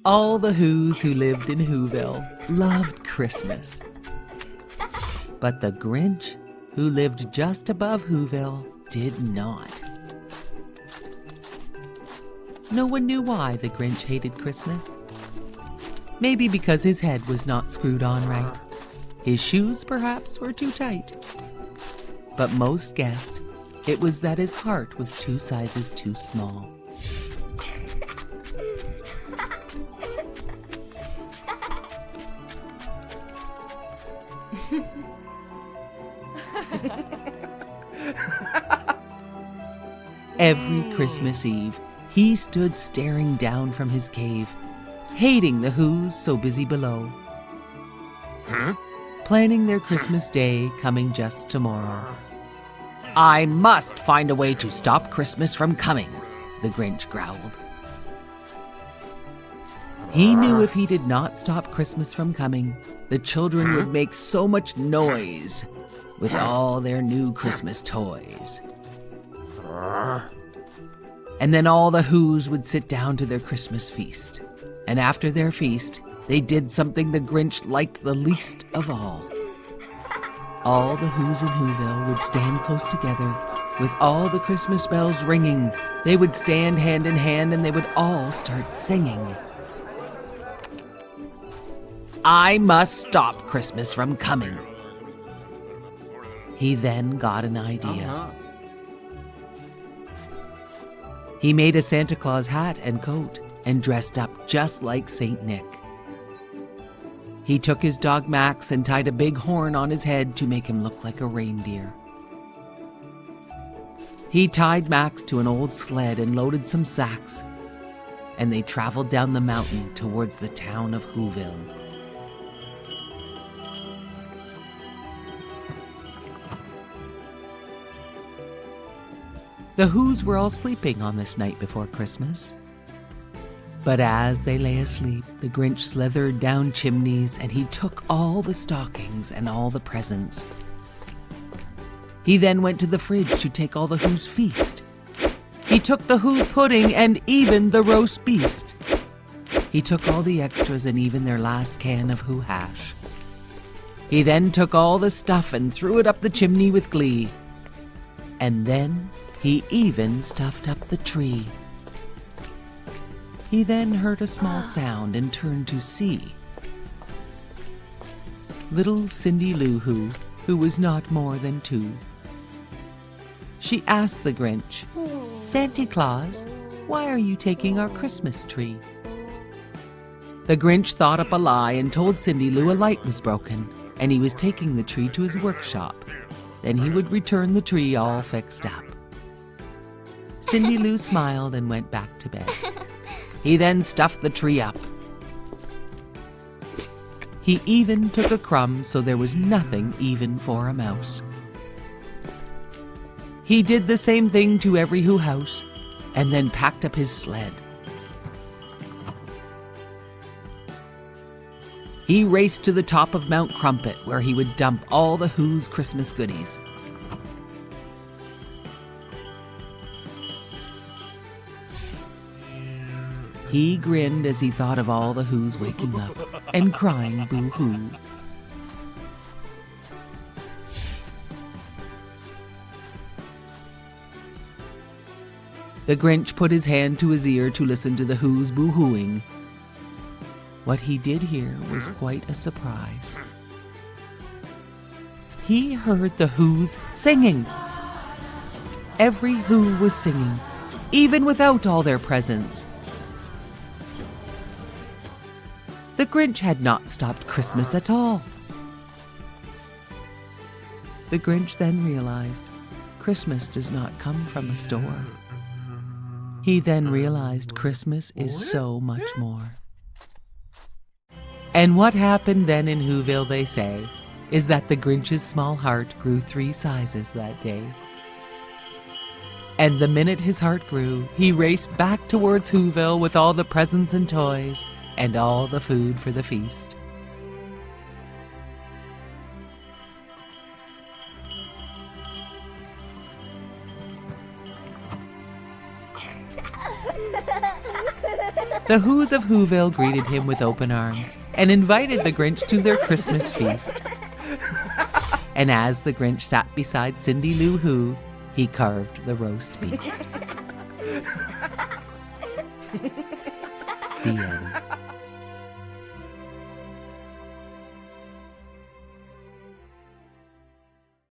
All the Whos who lived in Whoville loved Christmas. But the Grinch, who lived just above Whoville, did not. No one knew why the Grinch hated Christmas. Maybe because his head was not screwed on right. His shoes, perhaps, were too tight. But most guessed it was that his heart was 2 sizes too small. Every Christmas Eve, he stood staring down from his cave, hating the Whos so busy below. Planning their Christmas day coming just tomorrow. I must find a way to stop Christmas from coming, the Grinch growled. He knew if he did not stop Christmas from coming, the children would make so much noise with all their new Christmas toys. And then all the Whos would sit down to their Christmas feast. And after their feast, they did something the Grinch liked the least of all. All the Whos in Whoville would stand close together, with all the Christmas bells ringing. They would stand hand in hand and they would all start singing. I must stop Christmas from coming. He then got an idea. He made a Santa Claus hat and coat and dressed up just like Saint Nick. He took his dog Max and tied a big horn on his head to make him look like a reindeer. He tied Max to an old sled and loaded some sacks, and they traveled down the mountain towards the town of Whoville. The Whos were all sleeping on this night before Christmas. But as they lay asleep, the Grinch slithered down chimneys and he took all the stockings and all the presents. He then went to the fridge to take all the Whos' feast. He took the Who pudding and even the roast beast. He took all the extras and even their last can of Who hash. He then took all the stuff and threw it up the chimney with glee. And then he even stuffed up the tree. He then heard a small sound and turned to see little Cindy Lou who was not more than 2. She asked the Grinch, Santa Claus, why are you taking our Christmas tree? The Grinch thought up a lie and told Cindy Lou a light was broken and he was taking the tree to his workshop. Then he would return the tree all fixed up. Cindy Lou smiled and went back to bed. He then stuffed the tree up. He even took a crumb so there was nothing even for a mouse. He did the same thing to every Who house and then packed up his sled. He raced to the top of Mount Crumpet where he would dump all the Whos' Christmas goodies. He grinned as he thought of all the Whos waking up and crying boo-hoo. The Grinch put his hand to his ear to listen to the Whos boo-hooing. What he did hear was quite a surprise. He heard the Whos singing. Every Who was singing, even without all their presents. The Grinch had not stopped Christmas at all. The Grinch then realized Christmas does not come from a store. He then realized Christmas is so much more. And what happened then in Whoville, they say, is that the Grinch's small heart grew 3 sizes that day. And the minute his heart grew, he raced back towards Whoville with all the presents and toys and all the food for the feast. The Whos of Whoville greeted him with open arms and invited the Grinch to their Christmas feast. And as the Grinch sat beside Cindy Lou Who, he carved the roast beast. The end.